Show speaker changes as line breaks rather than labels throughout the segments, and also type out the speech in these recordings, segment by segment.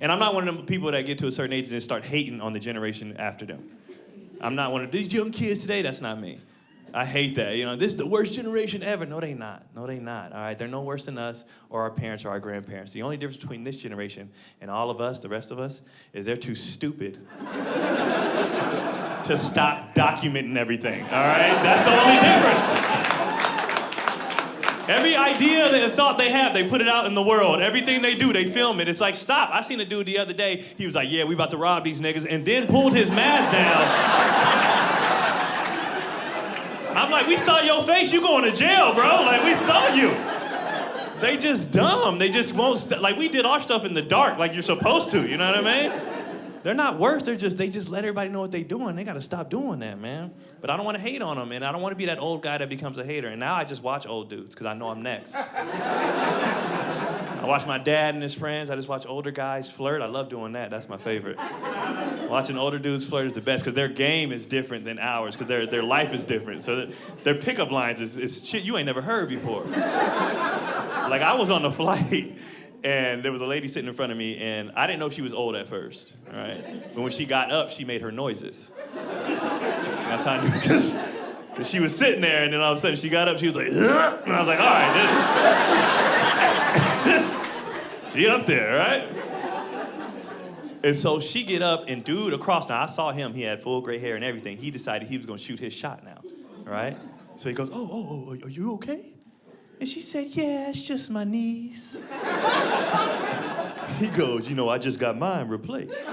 And I'm not one of them people that get to a certain age and then start hating on the generation after them. I'm not one of these young kids today. That's not me. I hate that. You know, this is the worst generation ever. No, they not. No, they not. All right, they're no worse than us or our parents or our grandparents. The only difference between this generation and all of us, the rest of us, is they're too stupid to stop documenting everything. All right, that's the only difference. Every idea and thought they have, they put it out in the world. Everything they do, they film it. It's like, stop. I seen a dude the other day. He was like, yeah, we about to rob these niggas, and then pulled his mask down. I'm like, we saw your face, you going to jail, bro. Like, we saw you. They just dumb. They just won't, like, we did our stuff in the dark like you're supposed to, you know what I mean? They're not worse, they just let everybody know what they're doing. They gotta stop doing that, man. But I don't wanna hate on them, and I don't wanna be that old guy that becomes a hater. And now I just watch old dudes, because I know I'm next. I watch my dad and his friends. I just watch older guys flirt. I love doing that. That's my favorite. Watching older dudes flirt is the best, because their game is different than ours, because their life is different. So their pickup lines is shit you ain't never heard before. Like, I was on the flight, and there was a lady sitting in front of me, and I didn't know she was old at first, all right? But when she got up, she made her noises. That's how I knew, because she was sitting there, and then all of a sudden she got up, she was like, ugh! And I was like, all right, she up there, right? And so she get up, and dude across, now I saw him, he had full gray hair and everything. He decided he was gonna shoot his shot now, right? So he goes, oh, are you okay? And she said, yeah, it's just my knees. He goes, you know, I just got mine replaced.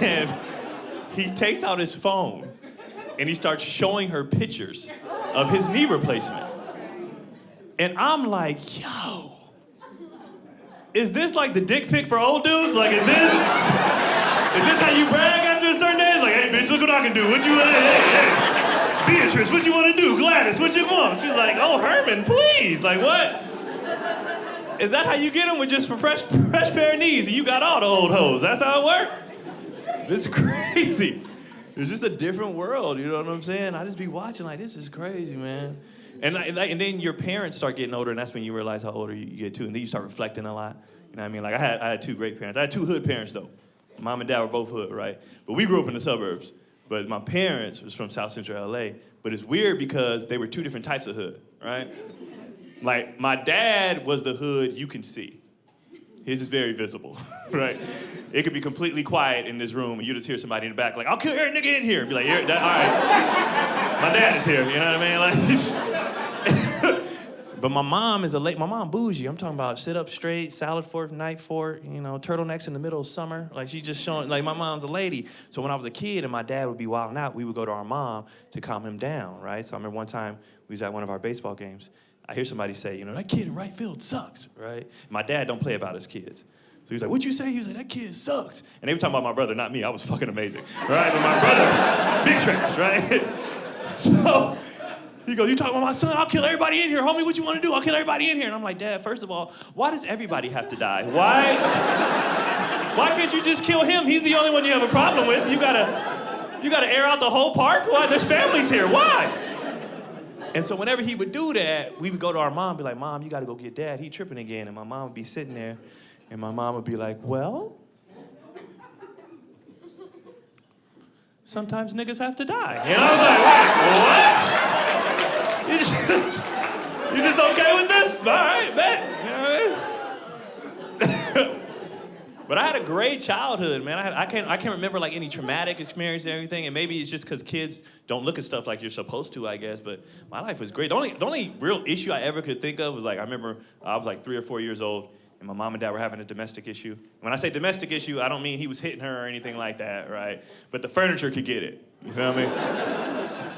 And he takes out his phone and he starts showing her pictures of his knee replacement. And I'm like, yo, is this like the dick pic for old dudes? Like, is this how you brag after a certain age? Like, hey, bitch, look what I can do. What you, hey. Beatrice, what you want to do? Gladys, what you want? She's like, oh, Herman, please. Like, what? Is that how you get them with just a fresh pair of knees and you got all the old hoes? That's how it works? It's crazy. It's just a different world, you know what I'm saying? I just be watching like, this is crazy, man. And then your parents start getting older, and that's when you realize how older you get too, and then you start reflecting a lot. You know what I mean? Like, I had two great parents. I had two hood parents, though. Mom and dad were both hood, right? But we grew up in the suburbs. But my parents was from South Central LA. But it's weird because they were two different types of hood, right? Like, my dad was the hood you can see. His is very visible, right? It could be completely quiet in this room, and you just hear somebody in the back like, I'll kill every nigga in here. And be like, all right, my dad is here, you know what I mean? Like, but my mom is my mom bougie. I'm talking about sit up straight, salad fork, knife fork, you know, turtlenecks in the middle of summer. Like, she just showing, like, my mom's a lady. So when I was a kid and my dad would be wilding out, we would go to our mom to calm him down, right? So I remember one time we was at one of our baseball games. I hear somebody say, you know, that kid in right field sucks, right? My dad don't play about his kids. So he was like, what'd you say? He was like, that kid sucks. And they were talking about my brother, not me. I was fucking amazing, right? But my brother, big trash, right? So he goes, you talking about my son? I'll kill everybody in here. Homie, what you want to do? I'll kill everybody in here. And I'm like, Dad, first of all, why does everybody have to die? Why can't you just kill him? He's the only one you have a problem with. You gotta air out the whole park? Why? There's families here. Why? And so whenever he would do that, we would go to our mom and be like, Mom, you gotta go get Dad. He tripping again. And my mom would be sitting there, and my mom would be like, well, sometimes niggas have to die. And I was like, what? You just okay with this? All right, bet. You know what I mean? But I had a great childhood, man. I can't remember like any traumatic experience or anything, and maybe it's just because kids don't look at stuff like you're supposed to, I guess. But my life was great. The only real issue I ever could think of was like, I remember I was like 3 or 4 years old, and my mom and dad were having a domestic issue. When I say domestic issue, I don't mean he was hitting her or anything like that, right? But the furniture could get it. You feel me?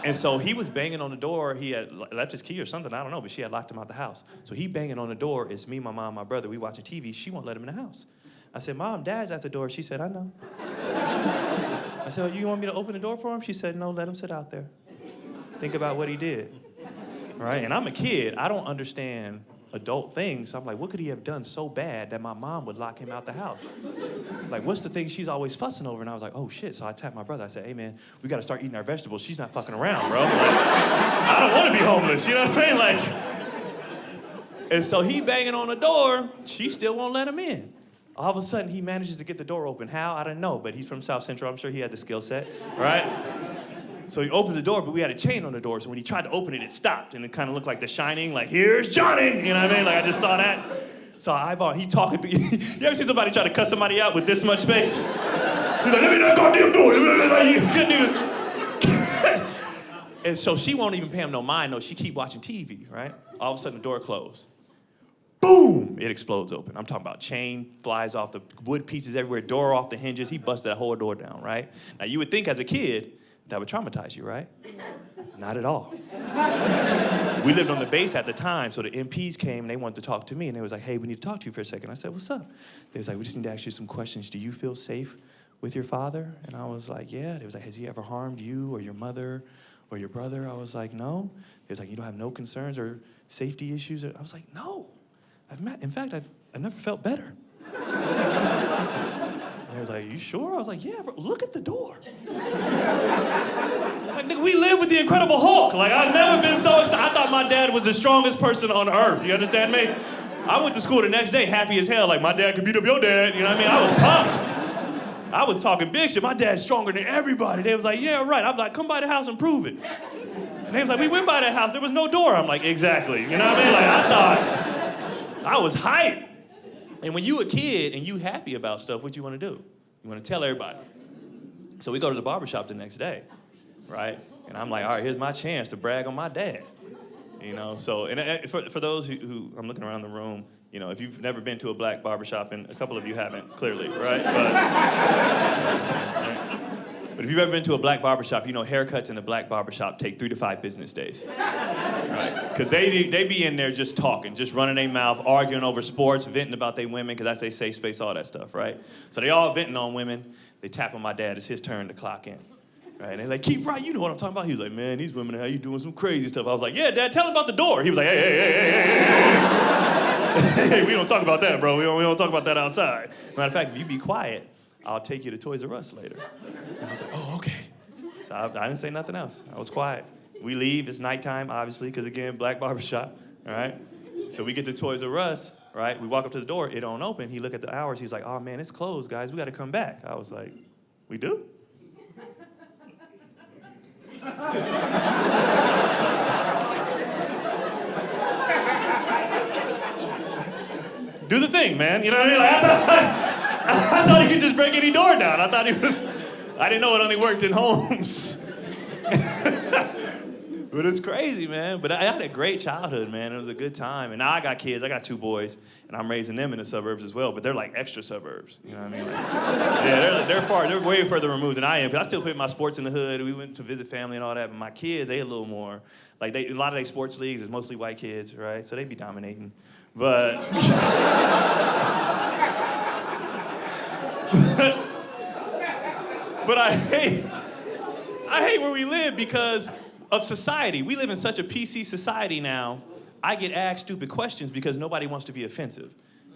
And so he was banging on the door. He had left his key or something, I don't know, but she had locked him out the house. So he banging on the door. It's me, my mom, my brother. We watching TV. She won't let him in the house. I said, Mom, Dad's at the door. She said, I know. I said, you want me to open the door for him? She said, no, let him sit out there. Think about what he did. Right? And I'm a kid. I don't understand adult things. So I'm like, what could he have done so bad that my mom would lock him out the house? Like, what's the thing she's always fussing over? And I was like, oh, shit. So I tapped my brother. I said, hey, man, we got to start eating our vegetables. She's not fucking around, bro. Like, I don't want to be homeless. You know what I mean? Like, And so he banging on the door, she still won't let him in. All of a sudden, he manages to get the door open. How? I don't know, but he's from South Central. I'm sure he had the skill set, right? So he opens the door, but we had a chain on the door, so when he tried to open it, it stopped, and it kind of looked like The Shining, like, here's Johnny, you know what I mean? Like, I just saw that. So I eyeball, he talking to, you ever see somebody try to cut somebody out with this much space? He's like, let me that goddamn door. You couldn't even. And so she won't even pay him no mind, no, she keep watching TV, right? All of a sudden, the door closed. Boom! It explodes open. I'm talking about chain flies off, the wood pieces everywhere, door off the hinges. He busted that whole door down, right? Now, you would think as a kid, that would traumatize you, right? Not at all. We lived on the base at the time, so the MPs came and they wanted to talk to me, and they was like, hey, we need to talk to you for a second. I said, what's up? They was like, we just need to ask you some questions. Do you feel safe with your father? And I was like, yeah. They was like, has he ever harmed you or your mother or your brother? I was like, no. They was like, you don't have no concerns or safety issues? I was like, no. In fact, I've never felt better. They was like, you sure? I was like, yeah, bro, look at the door. Like, nigga, we live with the Incredible Hulk. Like, I've never been so excited. I thought my dad was the strongest person on earth. You understand me? I went to school the next day happy as hell. Like, my dad could beat up your dad. You know what I mean? I was pumped. I was talking big shit. My dad's stronger than everybody. They was like, yeah, right. I was like, come by the house and prove it. And they was like, we went by that house. There was no door. I'm like, exactly. You know what I mean? Like, I thought I was hyped. And when you a kid and you happy about stuff, what you want to do? You want to tell everybody. So we go to the barbershop the next day, right? And I'm like, all right, here's my chance to brag on my dad. You know, so, and for those who I'm looking around the room, you know, if you've never been to a black barbershop, and a couple of you haven't, clearly, right? But if you've ever been to a black barbershop, you know haircuts in a black barbershop take 3 to 5 business days. Right? Because they be in there just talking, just running their mouth, arguing over sports, venting about their women, because that's their safe space, all that stuff, right? So they all venting on women. They tap on my dad. It's his turn to clock in. Right? And they're like, keep right, you know what I'm talking about. He was like, man, these women, how you doing some crazy stuff? I was like, yeah, Dad, tell him about the door. He was like, hey, we don't talk about that, bro. We don't talk about that outside. Matter of fact, if you be quiet, I'll take you to Toys R Us later. And I was like, oh, okay. So I didn't say nothing else. I was quiet. We leave, it's nighttime, obviously, because again, black barbershop, all right? So we get to Toys R Us, right? We walk up to the door, it don't open. He look at the hours, he's like, oh man, it's closed, guys. We gotta come back. I was like, we do? Do the thing, man. You know what I mean? Like, I thought he could just break any door down. I didn't know it only worked in homes. But it's crazy, man. But I had a great childhood, man. It was a good time. And now I got kids. I got 2 boys, and I'm raising them in the suburbs as well. But they're like extra suburbs. You know what I mean? Like, yeah, they're way further removed than I am. Because I still play my sports in the hood. We went to visit family and all that. But my kids, they a little more. Like, a lot of their sports leagues is mostly white kids, right? So they be dominating. But but I hate where we live because of society. We live in such a PC society now. I get asked stupid questions because nobody wants to be offensive.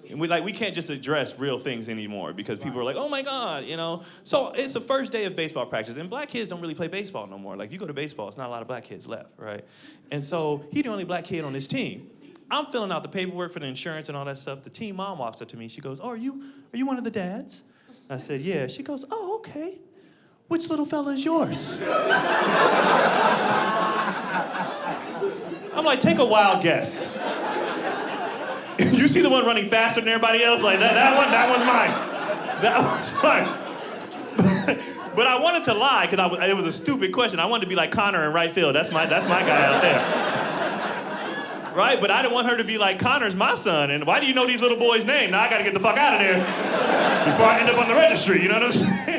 And we can't just address real things anymore because people are like, oh my God, you know? So it's the first day of baseball practice, and black kids don't really play baseball no more. Like, you go to baseball, it's not a lot of black kids left, right? And so he's the only black kid on this team. I'm filling out the paperwork for the insurance and all that stuff. The team mom walks up to me. She goes, oh, are you one of the dads? I said, yeah. She goes, oh, okay. Which little fella is yours? I'm like, take a wild guess. You see the one running faster than everybody else? Like, that one's mine. That one's mine. But I wanted to lie because it was a stupid question. I wanted to be like Connor in right field. That's my guy out there. Right? But I didn't want her to be like, Connor's my son, and why do you know these little boys' names? Now I gotta get the fuck out of there before I end up on the registry, you know what I'm saying?